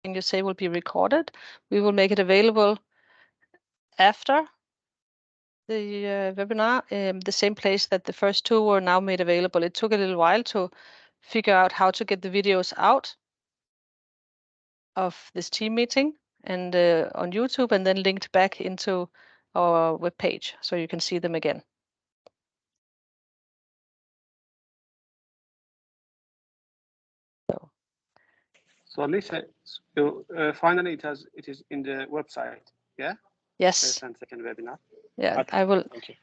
you say will be recorded. We will make it available after the webinar, the same place that the first two were now made available. It took a little while to figure out how to get the videos out of this team meeting and on YouTube, and then linked back into our webpage so you can see them again. So Lisa, finally it is in the website, yeah? Yes. First and second webinar. Yeah, okay. I will. Thank you.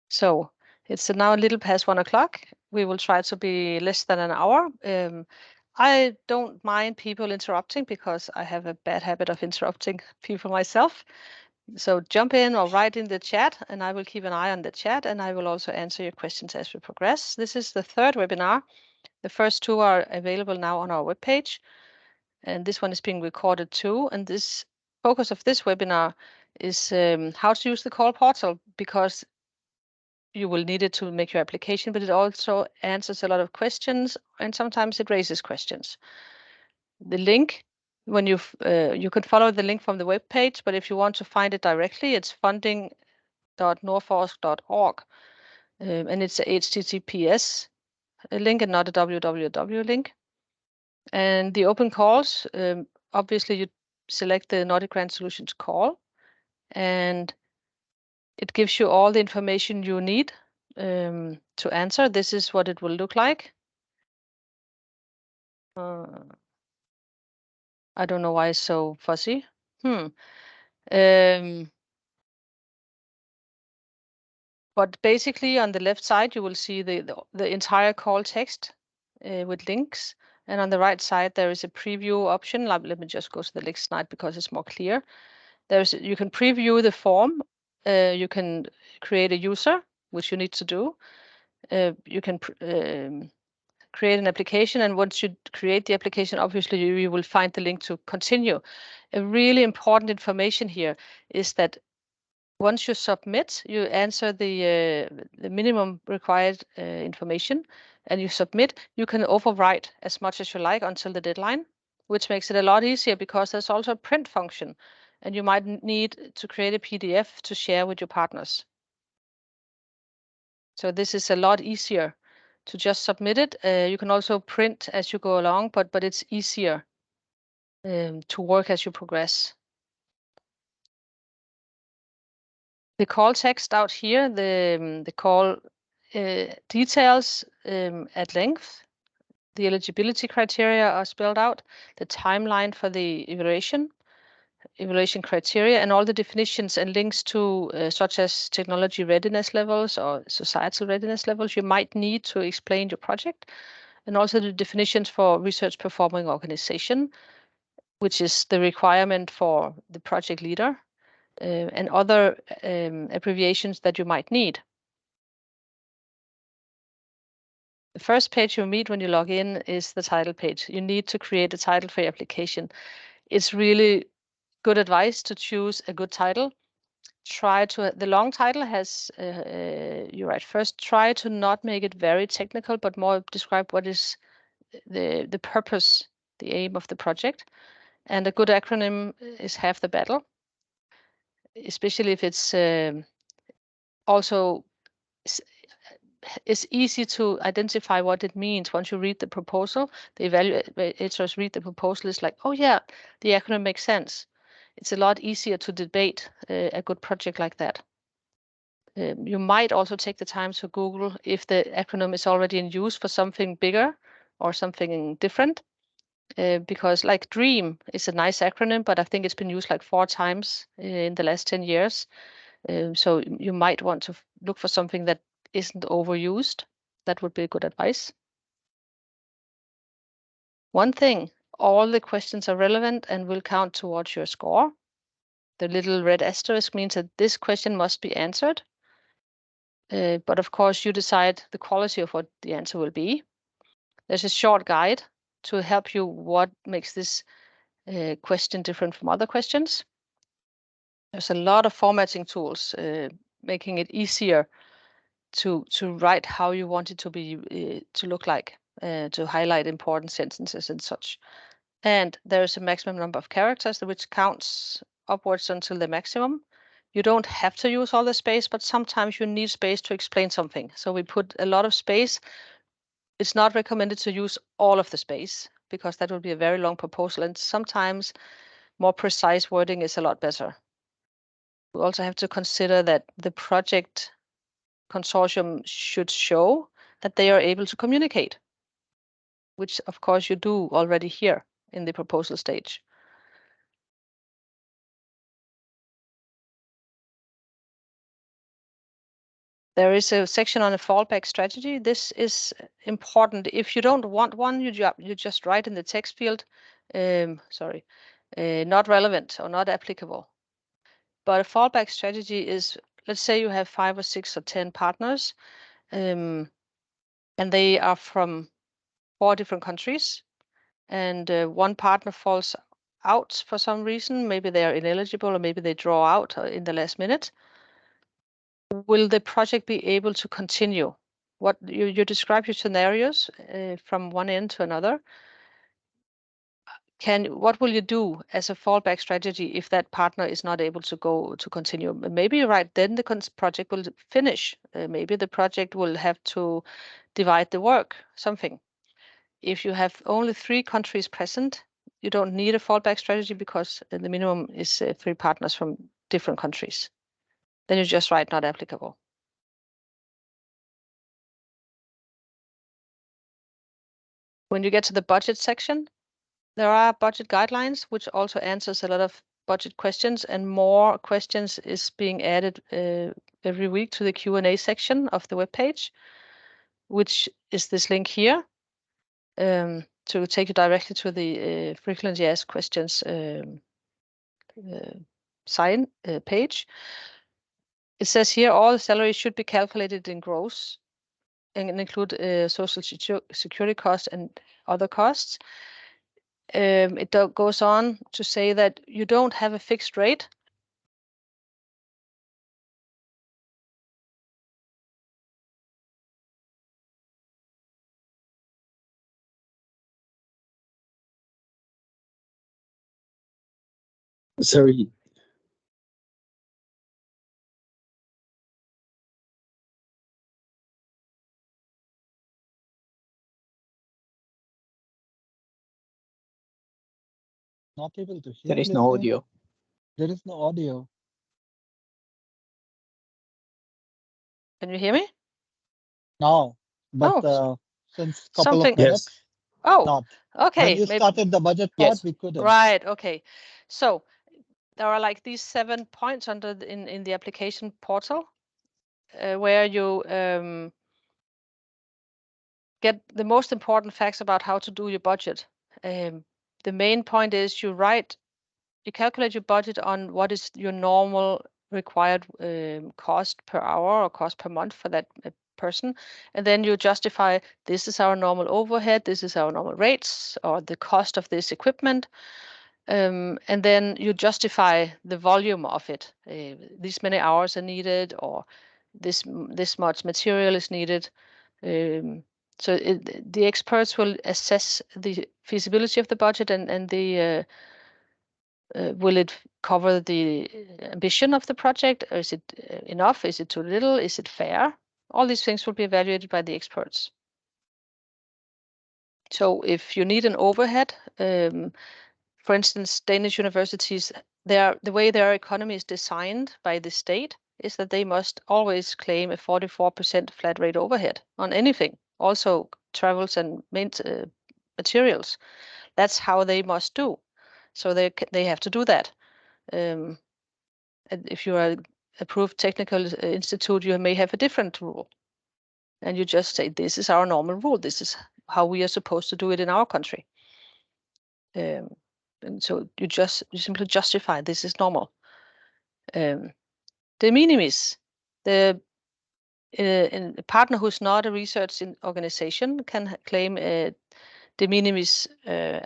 So it's now a little past 1 o'clock. We will try to be less than an hour. I don't mind people interrupting because I have a bad habit of interrupting people myself. So jump in or write in the chat, and I will keep an eye on the chat, and I will also answer your questions as we progress. This is the third webinar. The first two are available now on our webpage, and this one is being recorded too. And this focus of this webinar is how to use the call portal, because you will need it to make your application, but it also answers a lot of questions, and sometimes it raises questions. The link, when you can follow the link from the web page, but if you want to find it directly, it's funding.norforsk.org, and it's a HTTPS link and not a www link. And the open calls, obviously you select the Nordic Grand Solutions call, and it gives you all the information you need to answer. This is what it will look like. I don't know why it's so fuzzy. But basically on the left side, you will see the entire call text with links. And on the right side, there is a preview option. Let me just go to the next slide because it's more clear. You can preview the form. You can create a user, which you need to do. You can create an application, and once you create the application, obviously you will find the link to continue. A really important information here is that once you submit, you answer the minimum required information, and you submit, you can overwrite as much as you like until the deadline, which makes it a lot easier because there's also a print function, and you might need to create a PDF to share with your partners. So this is a lot easier to just submit it. You can also print as you go along, but it's easier to work as you progress. The call text out here, the call details at length. The eligibility criteria are spelled out, the timeline for the evaluation criteria, and all the definitions and links to such as technology readiness levels or societal readiness levels you might need to explain your project, and also the definitions for research performing organization, which is the requirement for the project leader, and other abbreviations that you might need. The first page you meet when you log in is the title page. You need to create a title for your application. It's really good advice to choose a good title. The long title has, you write first, try to not make it very technical, but more describe what is the purpose, the aim of the project. And a good acronym is half the battle, especially if it's also it's easy to identify what it means once you read the proposal. The evaluators read the proposal, it's like, oh yeah, the acronym makes sense. It's a lot easier to debate a good project like that. You might also take the time to Google if the acronym is already in use for something bigger or something different. Because like DREAM is a nice acronym, but I think it's been used like 4 times in the last 10 years. So you might want to look for something that isn't overused. That would be good advice. One thing, all the questions are relevant and will count towards your score. The little red asterisk means that this question must be answered. But of course, you decide the quality of what the answer will be. There's a short guide to help you what makes this question different from other questions. There's a lot of formatting tools making it easier to write how you want it to be to look like. to highlight important sentences and such. And there is a maximum number of characters which counts upwards until the maximum. You don't have to use all the space, but sometimes you need space to explain something. So we put a lot of space. It's not recommended to use all of the space because that would be a very long proposal. And sometimes more precise wording is a lot better. We also have to consider that the project consortium should show that they are able to communicate, which of course you do already here in the proposal stage. There is a section on a fallback strategy. This is important. If you don't want one, you just write in the text field, not relevant or not applicable. But a fallback strategy is, let's say you have 5 or 6 or 10 partners, and they are from 4 different countries, and one partner falls out for some reason. Maybe they are ineligible, or maybe they draw out in the last minute. Will the project be able to continue? What you describe your scenarios from one end to another. What will you do as a fallback strategy if that partner is not able to continue? Maybe right then the project will finish. Maybe the project will have to divide the work, something. If you have only 3 countries present, you don't need a fallback strategy because the minimum is 3 partners from different countries. Then you just write not applicable. When you get to the budget section, there are budget guidelines, which also answers a lot of budget questions, and more questions is being added every week to the Q&A section of the webpage, which is this link here, to take you directly to the frequently asked questions page. It says here all salaries should be calculated in gross and include social security costs and other costs. It goes on to say that you don't have a fixed rate. Sorry. Not able to hear. There is no audio. There is no audio. Can you hear me? No, but since couple something. of minutes. Yes. Oh, Not. okay. When you started the budget part, Yes. we couldn't. Right. Okay. So there are like these 7 points under in the application portal where you get the most important facts about how to do your budget. The main point is you calculate your budget on what is your normal required cost per hour or cost per month for that person, and then you justify this is our normal overhead, this is our normal rates, or the cost of this equipment, and then you justify the volume of it. These many hours are needed, or this much material is needed. So the experts will assess the feasibility of the budget and the will it cover the ambition of the project, or is it enough? Is it too little? Is it fair? All these things will be evaluated by the experts. So if you need an overhead, for instance, Danish universities, the way their economy is designed by the state is that they must always claim a 44% flat rate overhead on anything, also travels and materials. That's how they must do. So they have to do that. And if you are an approved technical institute, you may have a different rule. And you just say, this is our normal rule. This is how we are supposed to do it in our country. And so you simply justify this is normal. De minimis, a partner who's not a research organization can claim a de minimis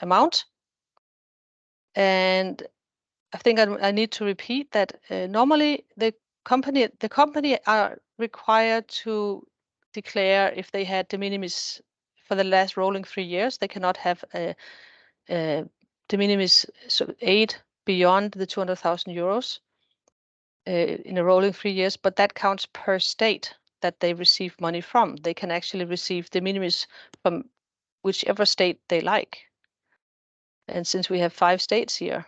amount. And I think I need to repeat that normally the company are required to declare if they had de minimis for the last rolling 3 years. They cannot have a de minimis aid beyond the 200,000 euros in a rolling 3 years, but that counts per state that they receive money from. They can actually receive de minimis from whichever state they like. And since we have 5 states here,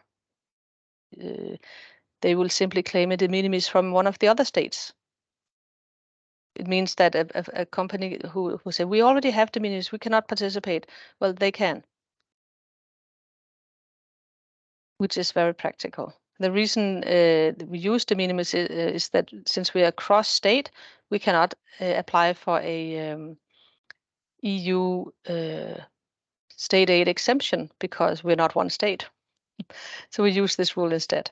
they will simply claim a de minimis from one of the other states. It means that a company who say, we already have de minimis, we cannot participate. Well, they can, which is very practical. The reason we use de minimis is that since we are cross-state, we cannot apply for a EU state aid exemption because we're not one state. So we use this rule instead.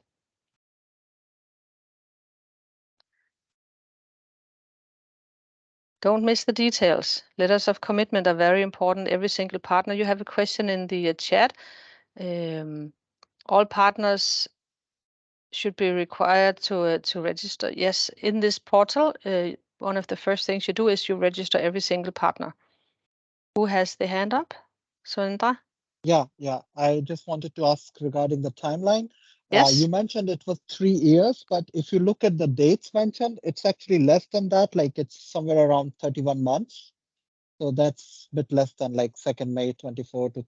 Don't miss the details. Letters of commitment are very important. Every single partner. You have a question in the chat. All partners should be required to register. Yes, in this portal, one of the first things you do is you register every single partner. Who has the hand up? Sundra? Yeah. I just wanted to ask regarding the timeline. Yes. You mentioned it was 3 years, but if you look at the dates mentioned, it's actually less than that. Like it's somewhere around 31 months. So that's a bit less than like 2nd May 24 to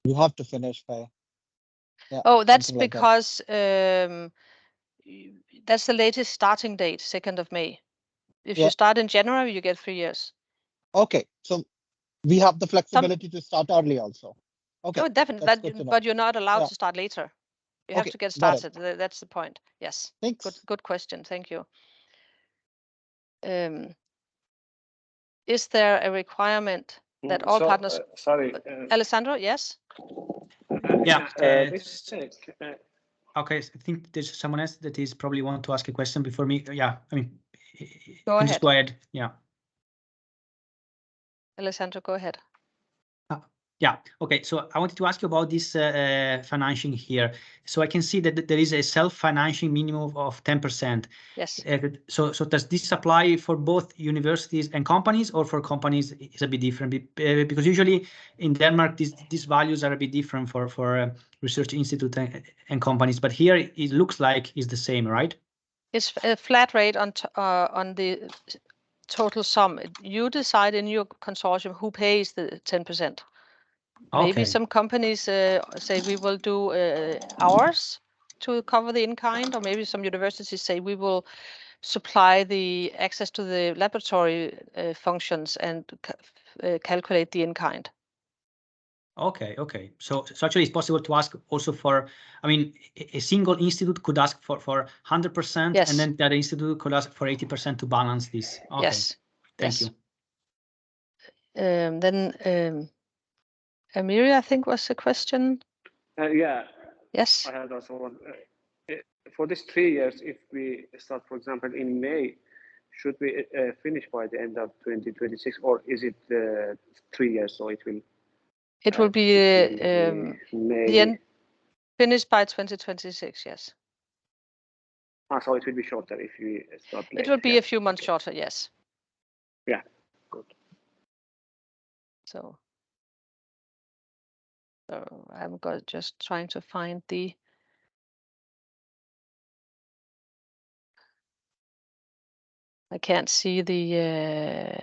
you have to finish by. Yeah, oh, that's like because that's the latest starting date, 2nd of May. If you start in January, you get 3 years. Okay, so we have the flexibility to start early also. Okay. Oh, definitely, but you're not allowed to start later. You have to get started. That's the point. Yes. Thanks. Good question. Thank you. Is there a requirement that all partners? Sorry, Alessandro. Yes. Yeah. Okay, I think there's someone else that is probably want to ask a question before me. Yeah, I mean, go ahead. Just go ahead. Yeah. Alessandro, go ahead. Yeah. Okay. So I wanted to ask you about this financing here. So I can see that there is a self-financing minimum of 10%. Yes. So does this apply for both universities and companies, or for companies it's a bit different? Because usually in Denmark these values are a bit different for research institute and companies, but here it looks like it's the same, right? It's a flat rate on the total sum. You decide in your consortium who pays the 10%. Maybe some companies say we will do hours to cover the in-kind, or maybe some universities say we will supply the access to the laboratory functions and calculate the in-kind. Okay. So actually it's possible to ask also for, I mean, a single institute could ask for 100%, yes. And then the other institute could ask for 80% to balance this. Okay. Yes. Thank you. Then Amiri, I think, was the question. Yeah. Yes. I had also one. For this 3 years, if we start, for example, in May, should we finish by the end of 2026, or is it 3 years? So it will. It will be the end finished by 2026. Yes. So it will be shorter if we start late. It will be a few months shorter. Yes. Yeah. Good. So I'm just trying to find the. I can't see the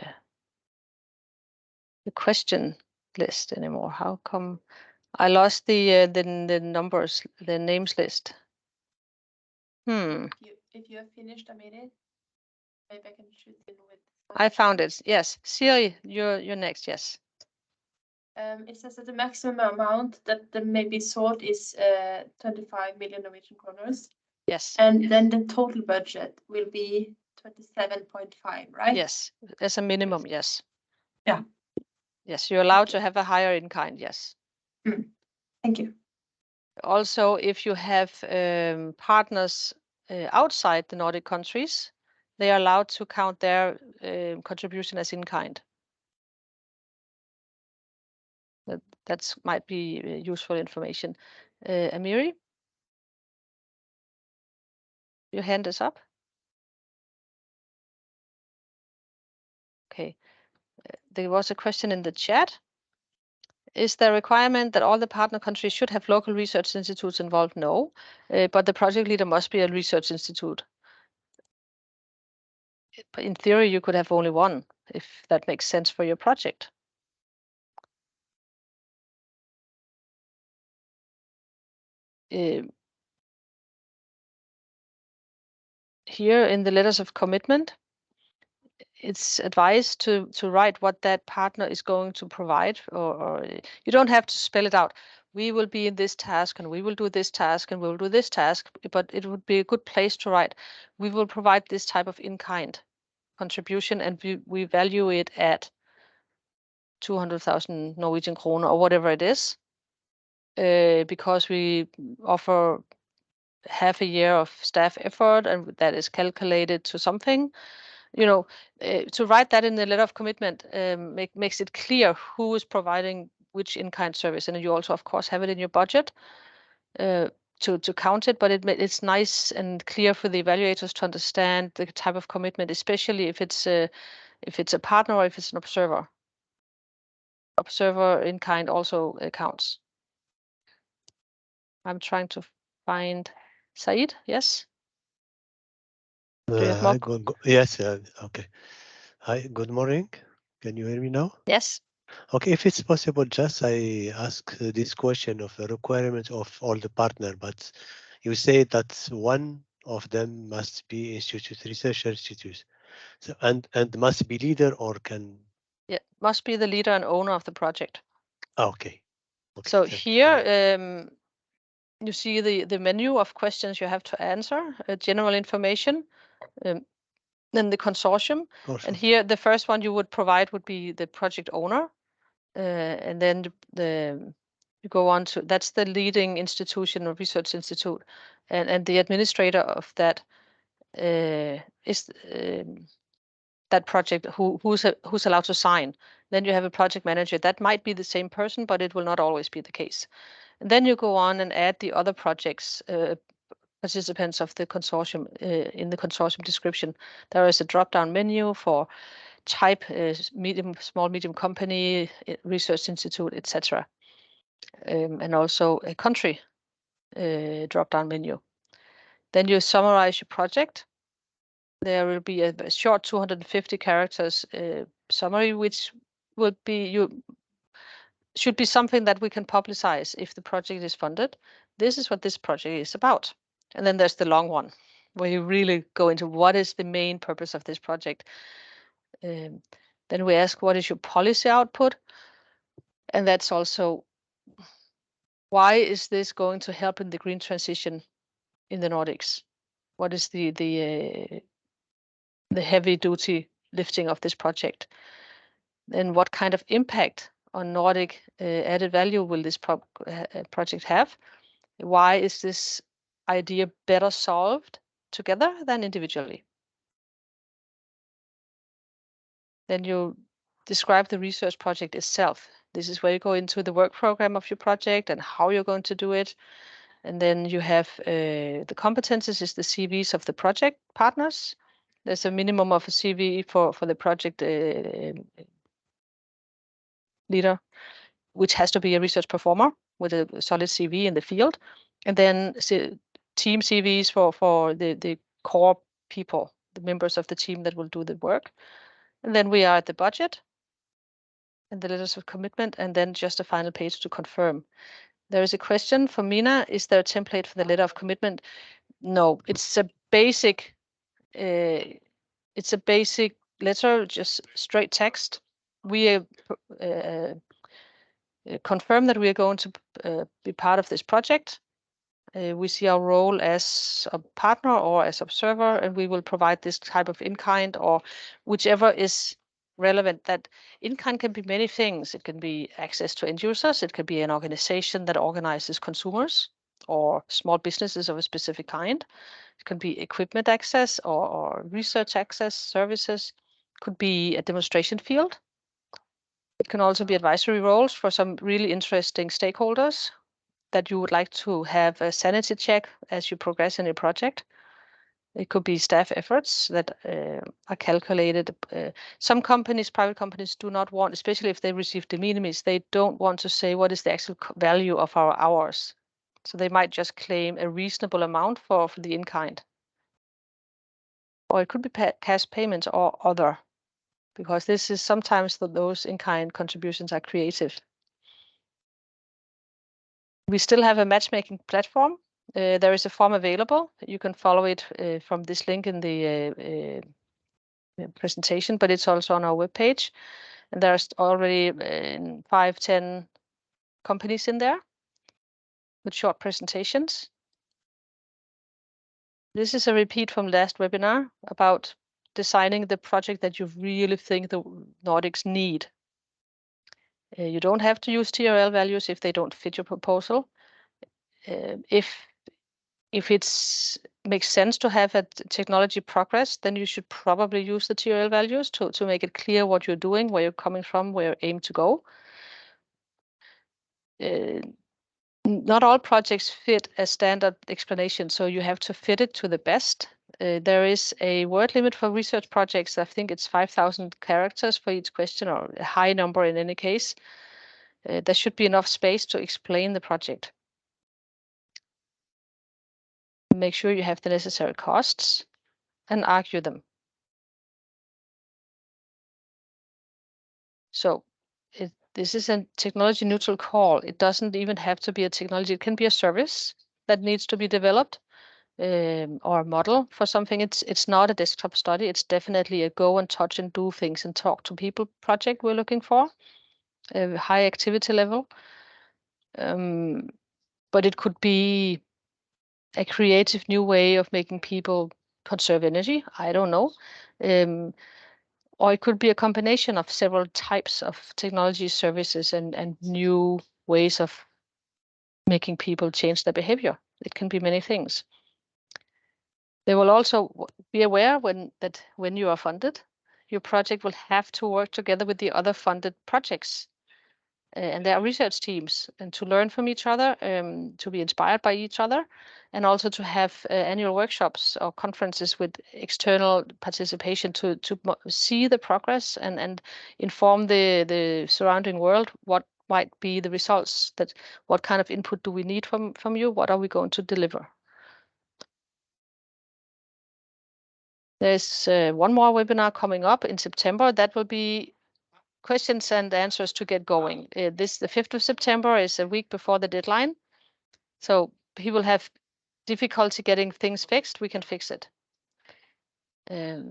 question list anymore. How come I lost the numbers, the names list? If you have finished, Amiri, maybe I can shoot in with. I found it. Yes, Siri, you're next. Yes. It says that the maximum amount that may be sought is 25 million Norwegian kroners. Yes. And then the total budget will be 27.5, right? Yes, as a minimum. Yes. Yeah. Yes, you're allowed to have a higher in-kind. Yes. Thank you. Also, if you have partners outside the Nordic countries, they are allowed to count their contribution as in-kind. That might be useful information. Amiri, your hand is up. Okay. There was a question in the chat. Is there a requirement that all the partner countries should have local research institutes involved? No, but the project leader must be a research institute. But in theory, you could have only one, if that makes sense for your project. Here in the letters of commitment, it's advised to write what that partner is going to provide, or you don't have to spell it out. We will be in this task, and we will do this task, and we will do this task, but it would be a good place to write, we will provide this type of in-kind contribution, and we value it at 200,000 Norwegian kroner or whatever it is, because we offer half a year of staff effort, and that is calculated to something. You know, to write that in the letter of commitment makes it clear who is providing which in-kind service, and you also, of course, have it in your budget to count it. But it's nice and clear for the evaluators to understand the type of commitment, especially if it's a partner or if it's an observer. Observer in-kind also counts. I'm trying to find Said. Yes. Do you have more? Yes. Okay. Hi. Good morning. Can you hear me now? Yes. Okay. If it's possible, just I ask this question of the requirements of all the partner, but you say that one of them must be institute, research institutes, so, and must be leader or can. Yeah, must be the leader and owner of the project. Okay. So here you see the menu of questions you have to answer, general information, then the consortium. And here the first one you would provide would be the project owner. And then you go on to, that's the leading institution or research institute. And the administrator of that is that project who's allowed to sign. Then you have a project manager. That might be the same person, but it will not always be the case. And then you go on and add the other projects, participants of the consortium in the consortium description. There is a drop-down menu for type, medium, small, medium company, research institute, etc. And also a country drop-down menu. Then you summarize your project. There will be a short 250 characters summary, which would be should be something that we can publicize if the project is funded. This is what this project is about. And then there's the long one, where you really go into what is the main purpose of this project. Then we ask, what is your policy output? And that's also, why is this going to help in the green transition in the Nordics? What is the heavy duty lifting of this project? Then what kind of impact on Nordic added value will this project have? Why is this idea better solved together than individually? Then you describe the research project itself. This is where you go into the work program of your project and how you're going to do it. And then you have the competences is the CVs of the project partners. There's a minimum of a CV for the project leader, which has to be a research performer with a solid CV in the field. And then team CVs for the core people, the members of the team that will do the work. And then we are at the budget and the letters of commitment, and then just a final page to confirm. There is a question from Mina. Is there a template for the letter of commitment? No, it's a basic letter, just straight text. We confirm that we are going to be part of this project. We see our role as a partner or as observer, and we will provide this type of in-kind or whichever is relevant. That in-kind can be many things. It can be access to end users. It could be an organization that organizes consumers or small businesses of a specific kind. It can be equipment access or research access services. It could be a demonstration field. It can also be advisory roles for some really interesting stakeholders that you would like to have a sanity check as you progress in your project. It could be staff efforts that are calculated. Some companies, private companies, do not want, especially if they receive de minimis, they don't want to say what is the actual value of our hours. So they might just claim a reasonable amount for the in-kind. Or it could be cash payments or other, because this is sometimes those in-kind contributions are creative. We still have a matchmaking platform. There is a form available. You can follow it from this link in the presentation, but it's also on our webpage. And there's already 5-10 companies in there with short presentations. This is a repeat from last webinar about designing the project that you really think the Nordics need. You don't have to use TRL values if they don't fit your proposal. If it makes sense to have a technology progress, then you should probably use the TRL values to make it clear what you're doing, where you're coming from, where you aim to go. Not all projects fit a standard explanation, so you have to fit it to the best. There is a word limit for research projects. I think it's 5,000 characters for each question, or a high number in any case. There should be enough space to explain the project. Make sure you have the necessary costs and argue them. So this is a technology neutral call. It doesn't even have to be a technology. It can be a service that needs to be developed or a model for something. It's not a desktop study. It's definitely a go and touch and do things and talk to people project we're looking for, a high activity level. But it could be a creative new way of making people conserve energy. I don't know. Or it could be a combination of several types of technology services and new ways of making people change their behavior. It can be many things. They will also be aware that when you are funded, your project will have to work together with the other funded projects. And there are research teams, and to learn from each other, to be inspired by each other, and also to have annual workshops or conferences with external participation to see the progress and inform the surrounding world what might be the results, that what kind of input do we need from you, what are we going to deliver. There's one more webinar coming up in September that will be questions and answers to get going. The 5th of September is a week before the deadline. So people have difficulty getting things fixed, we can fix it. The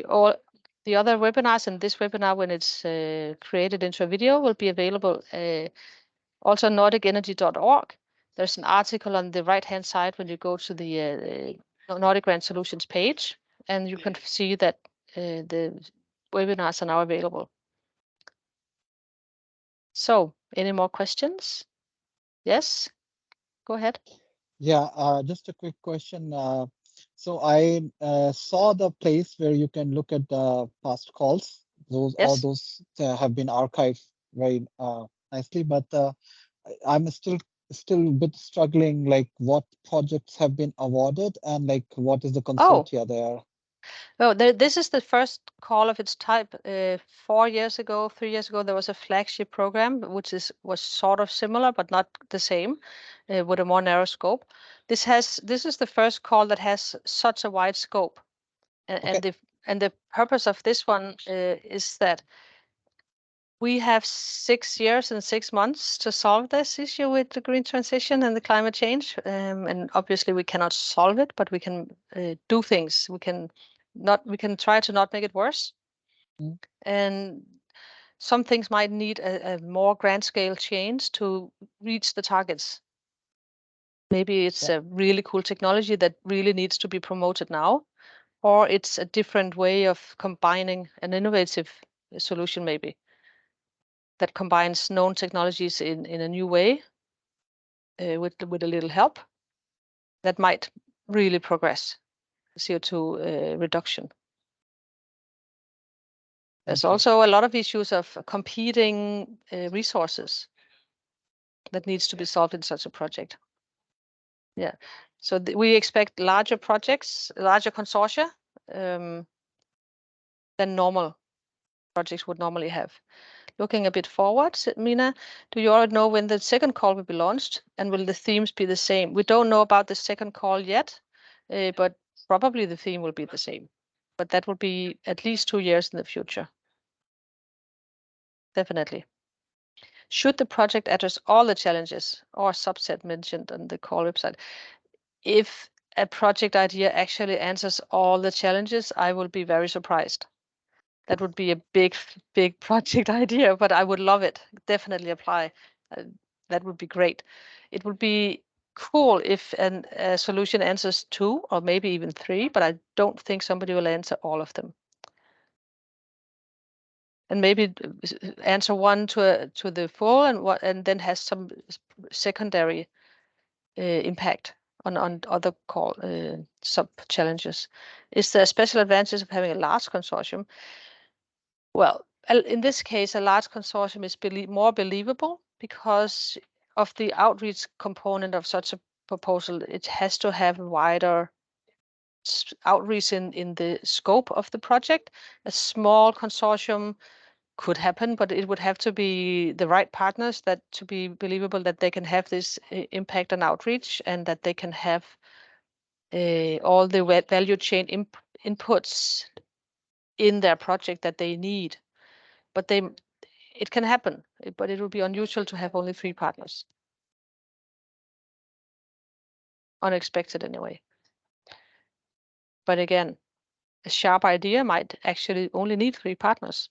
other webinars and this webinar, when it's created into a video, will be available also on nordicenergy.org. There's an article on the right-hand side when you go to the Nordic Grand Solutions page, and you can see that the webinars are now available. So, any more questions? Yes, go ahead. Yeah, just a quick question. So I saw the place where you can look at the past calls. All those have been archived very nicely, but I'm still a bit struggling, like what projects have been awarded and like what is the consortia there. Oh, this is the first call of its type. 3 years ago, there was a flagship program, which was sort of similar, but not the same, with a more narrow scope. This is the first call that has such a wide scope. And the purpose of this one is that we have 6 years and 6 months to solve this issue with the green transition and the climate change. And obviously we cannot solve it, but we can do things. We can try to not make it worse. And some things might need a more grand scale change to reach the targets. Maybe it's a really cool technology that really needs to be promoted now, or it's a different way of combining an innovative solution maybe that combines known technologies in a new way with a little help that might really progress CO2 reduction. There's also a lot of issues of competing resources that needs to be solved in such a project. Yeah. So we expect larger projects, larger consortia than normal projects would normally have. Looking a bit forward, Mina, do you already know when the second call will be launched, and will the themes be the same? We don't know about the second call yet, but probably the theme will be the same. But that will be at least 2 years in the future. Definitely. Should the project address all the challenges or subset mentioned on the call website? If a project idea actually answers all the challenges, I will be very surprised. That would be a big project idea, but I would love it. Definitely apply. That would be great. It would be cool if a solution answers 2 or maybe even 3, but I don't think somebody will answer all of them. And maybe answer 1 to the full, and then has some secondary impact on other sub challenges. Is there a special advantage of having a large consortium? Well, in this case, a large consortium is more believable because of the outreach component of such a proposal. It has to have a wider outreach in the scope of the project. A small consortium could happen, but it would have to be the right partners that to be believable that they can have this impact on outreach, and that they can have all the value chain inputs in their project that they need. But it can happen, but it would be unusual to have only 3 partners. Unexpected anyway. But again, a sharp idea might actually only need 3 partners.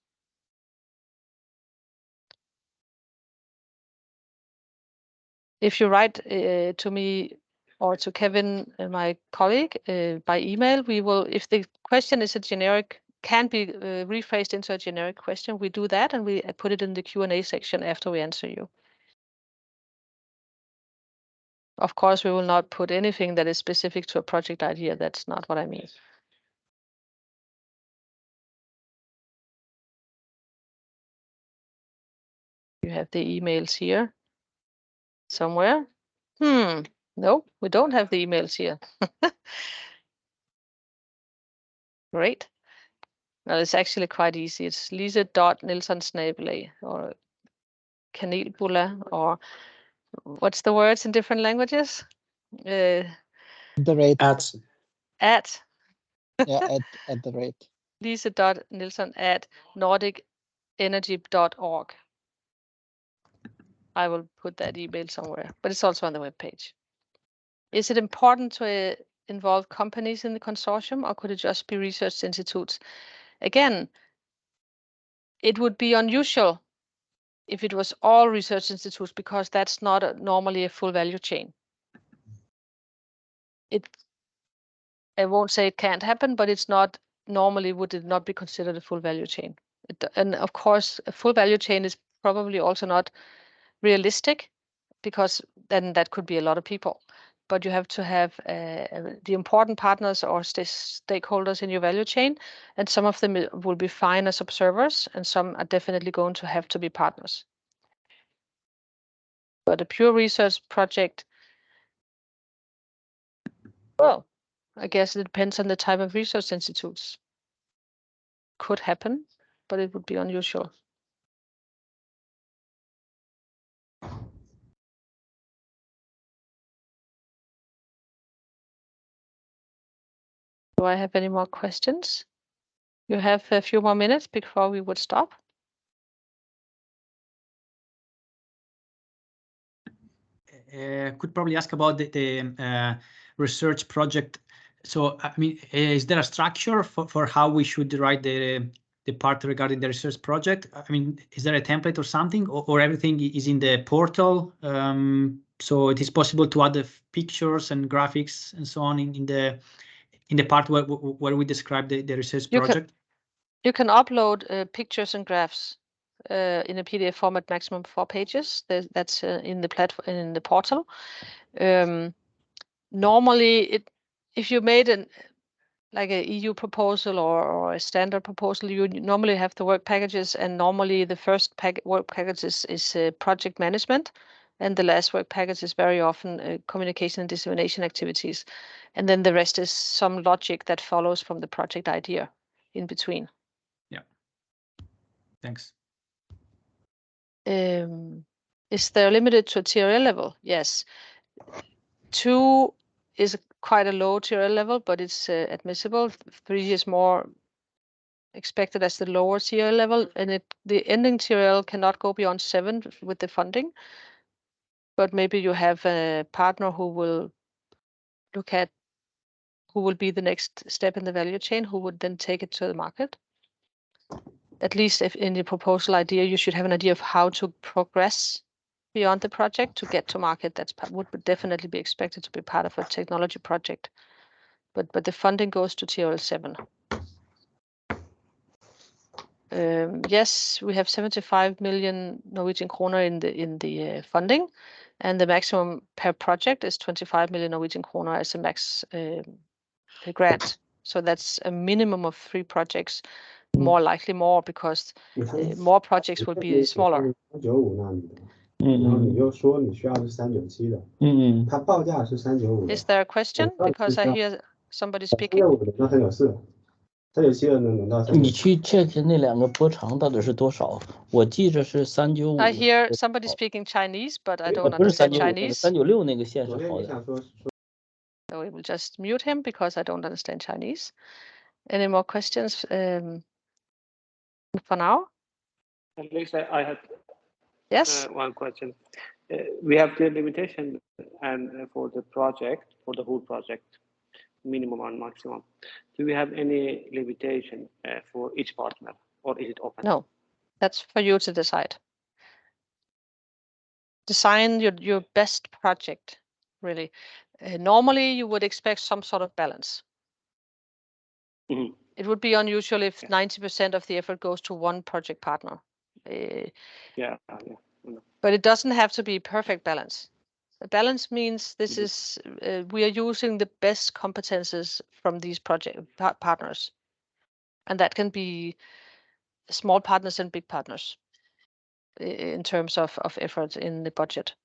If you write to me or to Kevin, my colleague, by email, we will, if the question is a generic, can be rephrased into a generic question, we do that, and we put it in the Q&A section after we answer you. Of course, we will not put anything that is specific to a project idea. That's not what I mean. You have the emails here somewhere. No, we don't have the emails here. Great. Well, it's actually quite easy. It's lise.nilsson-snabel-a or kanelbulla, or what's the words in different languages? The rate. At. Yeah, at the rate. lise.nilsson@nordicenergy.org. I will put that email somewhere, but it's also on the webpage. Is it important to involve companies in the consortium, or could it just be research institutes? Again, it would be unusual if it was all research institutes, because that's not normally a full value chain. I won't say it can't happen, but it's not normally, would it not be considered a full value chain. And of course, a full value chain is probably also not realistic, because then that could be a lot of people. But you have to have the important partners or stakeholders in your value chain, and some of them will be fine as observers, and some are definitely going to have to be partners. But a pure research project, well, I guess it depends on the type of research institutes. Could happen, but it would be unusual. Do I have any more questions? You have a few more minutes before we would stop. Could probably ask about the research project. So, I mean, is there a structure for how we should write the part regarding the research project? I mean, is there a template or something, or everything is in the portal? So it is possible to add the pictures and graphics and so on in the part where we describe the research project. You can upload pictures and graphs in a PDF format, maximum 4 pages. That's in the platform, in the portal. Normally, if you made like a EU proposal or a standard proposal, you normally have the work packages, and normally the first work package is project management, And the last work package is very often communication and dissemination activities. And then the rest is some logic that follows from the project idea in between. Yeah. Thanks. Is there limited to a TRL level? Yes. 2 is quite a low TRL level, but it's admissible. 3 is more expected as the lower TRL level, and the ending TRL cannot go beyond 7 with the funding. But maybe you have a partner who will look at who will be the next step in the value chain, who would then take it to the market. At least if in the proposal idea, you should have an idea of how to progress beyond the project to get to market. That's would definitely be expected to be part of a technology project. But the funding goes to TRL 7. Yes, we have 75 million Norwegian kroner in the funding, and the maximum per project is 25 million Norwegian kroner as a max grant. So that's a minimum of 3 projects, more likely more, because more projects will be smaller. Is there a question? Because I hear somebody speaking. 你去 check 那2个波长到底是多少？我记着是395。I hear somebody speaking Chinese, but I don't 不是 understand 395， Chinese. 396那个线是好的。 So we will just mute him because I don't understand Chinese. Any more questions for now? At least I had Yes. one question. We have the limitation and for the project, for the whole project, minimum and maximum. Do we have any limitation for each partner, or is it open? No, that's for you to decide. Design your best project, really. Normally, you would expect some sort of balance. Mm-hmm. It would be unusual if 90% of the effort goes to one project partner. Yeah. But it doesn't have to be perfect balance. The balance means this is we are using the best competences from these project partners, and that can be small partners and big partners in terms of effort in the budget.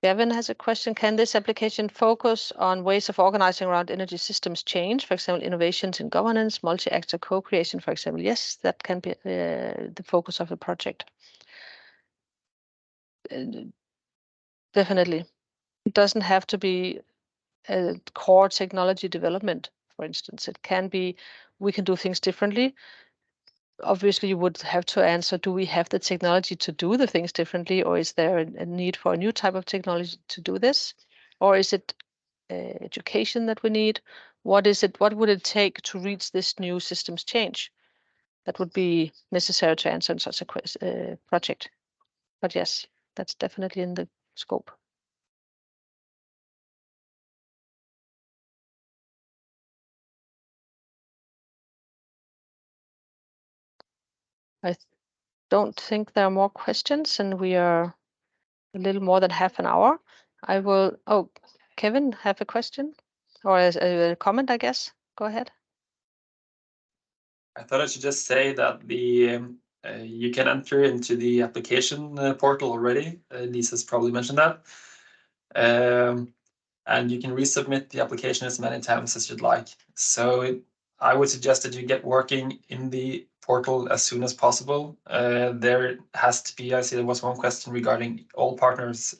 Gavin has a question. Can this application focus on ways of organizing around energy systems change, for example, innovations in governance, multi-actor co-creation, for example? Yes, that can be the focus of the project. Definitely. It doesn't have to be a core technology development, for instance. It can be, we can do things differently. Obviously, you would have to answer, do we have the technology to do the things differently, or is there a need for a new type of technology to do this? Or is it education that we need? What is it? What would it take to reach this new systems change? That would be necessary to answer in such a project. But yes, that's definitely in the scope. I don't think there are more questions, and we are a little more than half an hour. I will, Kevin, have a question or a comment, I guess. Go ahead. I thought I should just say that you can enter into the application portal already. Lisa's probably mentioned that. And you can resubmit the application as many times as you'd like. So I would suggest that you get working in the portal as soon as possible. There has to be, I see there was one question regarding all partners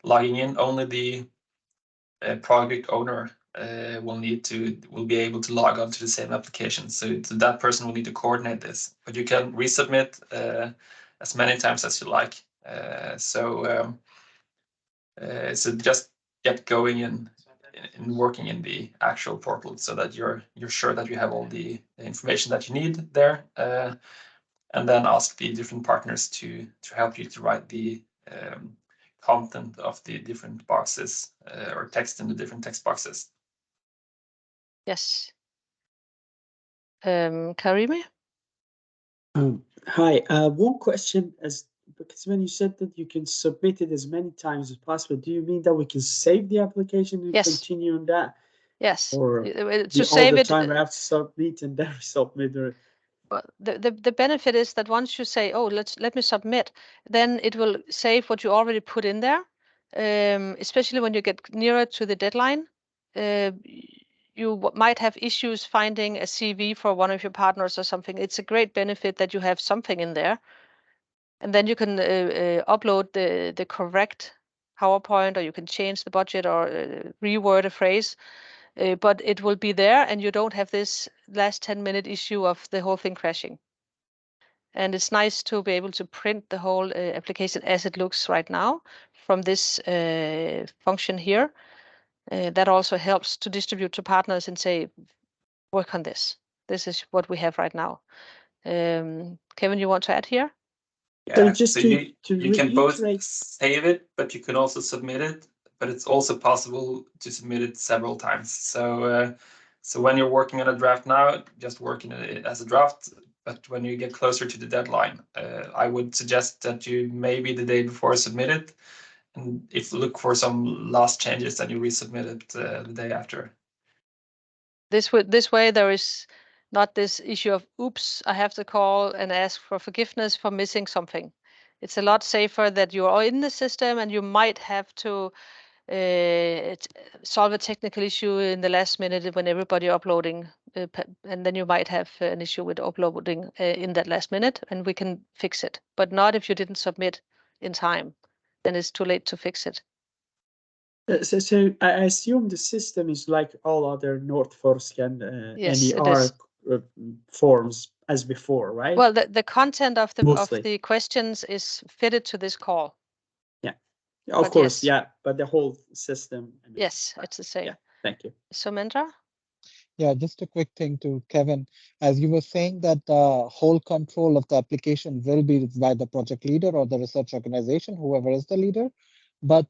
logging in. Only the project owner will be able to log on to the same application. So that person will need to coordinate this. But you can resubmit as many times as you like. So just get going and working in the actual portal so that you're sure that you have all the information that you need there, and then ask the different partners to help you to write the content of the different boxes or text in the different text boxes. Yes. Karimi? Hi, one question because when you said that you can submit it as many times as possible, do you mean that we can save the application and continue on that? Yes. Or to save all the it. time we have to submit and then resubmit? Or Well, the benefit is that once you say, oh, let me submit, then it will save what you already put in there. Especially when you get nearer to the deadline, you might have issues finding a CV for one of your partners or something. It's a great benefit that you have something in there, and then you can upload the correct PowerPoint, or you can change the budget or reword a phrase. But it will be there, and you don't have this last 10-minute issue of the whole thing crashing. And it's nice to be able to print the whole application as it looks right now from this function here. That also helps to distribute to partners and say, work on this. This is what we have right now. Kevin, you want to add here? Yeah, just so to you can both reiterate- save it, but you can also submit it. But it's also possible to submit it several times. So so when you're working on a draft now, just working it as a draft. But when you get closer to the deadline, I would suggest that you maybe the day before submit it, and if you look for some last changes, then you resubmit it the day after. This way there is not this issue of, oops, I have to call and ask for forgiveness for missing something. It's a lot safer that you are in the system and you might have to solve a technical issue in the last minute when everybody uploading, and then you might have an issue with uploading in that last minute, and we can fix it. But not if you didn't submit in time, then it's too late to fix it. So I assume the system is like all other Nordforsk and Yes, it NER is. forms as before, right? Well, the content of Mostly. the questions is fitted to this call. Yeah, of But course, yes. yeah, but the whole system. I mean, Yes, it's the same. Yeah, thank you. So, Mendra? Yeah, just a quick thing to Kevin. As you were saying that the whole control of the application will be by the project leader or the research organization, whoever is the leader. But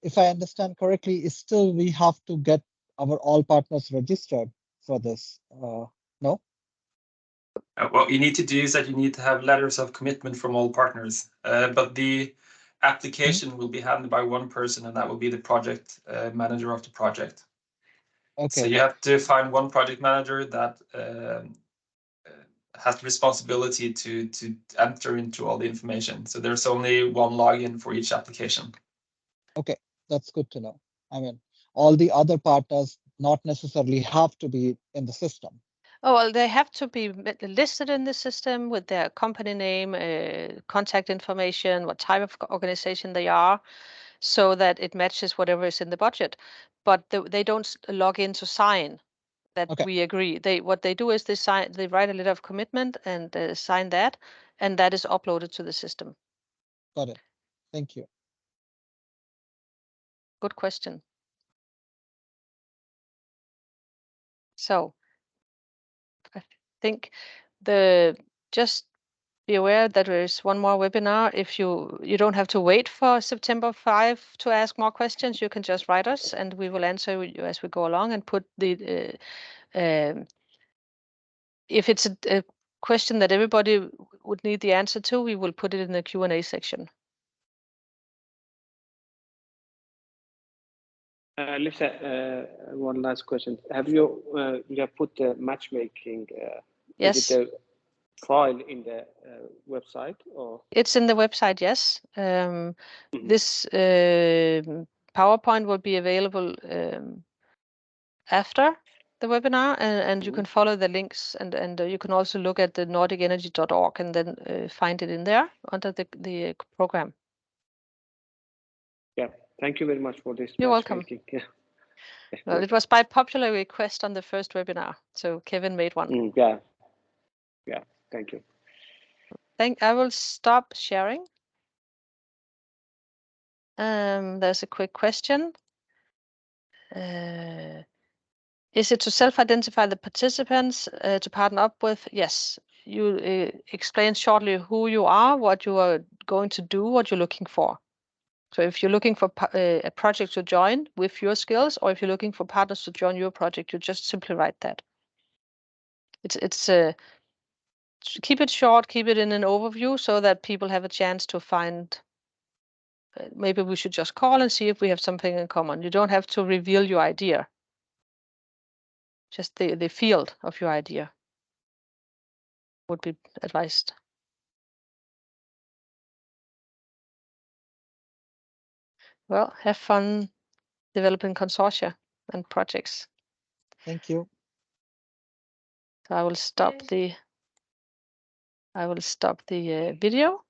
if I understand correctly, it's still we have to get our all partners registered for this. No? What you need to do is that you need to have letters of commitment from all partners. But the application will be handled by one person, and that will be the project manager of the project. Okay. So you have to find one project manager that has the responsibility to enter into all the information. So there's only one login for each application. Okay, that's good to know. I mean, all the other partners not necessarily have to be in the system. Oh, well, they have to be listed in the system with their company name, contact information, what type of organization they are, so that it matches whatever is in the budget. But they don't log in to sign that we agree. What they do is they write a letter of commitment and sign that, and that is uploaded to the system. Got it. Thank you. Good question. So I think just be aware that there is one more webinar. If you don't have to wait for September 5 to ask more questions, you can just write us and we will answer you as we go along and put the if it's a question that everybody would need the answer to, we will put it in the Q&A section. Lisa, one last question. Have you put the matchmaking? Yes. Is it a file in the website or? It's in the website, yes. This PowerPoint will be available after the webinar, and you can follow the links, and you can also look at the nordicenergy.org and then find it in there under the program. Yeah, thank you very much for this. You're welcome. Yeah. Well, it was by popular request on the first webinar, so Kevin made one. Yeah, thank you. I will stop sharing. There's a quick question. Is it to self-identify the participants to partner up with? Yes. You explain shortly who you are, what you are going to do, what you're looking for. So if you're looking for a project to join with your skills, or if you're looking for partners to join your project, you just simply write that. It's keep it short, keep it in an overview so that people have a chance to find. Maybe we should just call and see if we have something in common. You don't have to reveal your idea. Just the field of your idea. would be advised. Well, have fun developing consortia and projects. Thank you. So I will stop the video.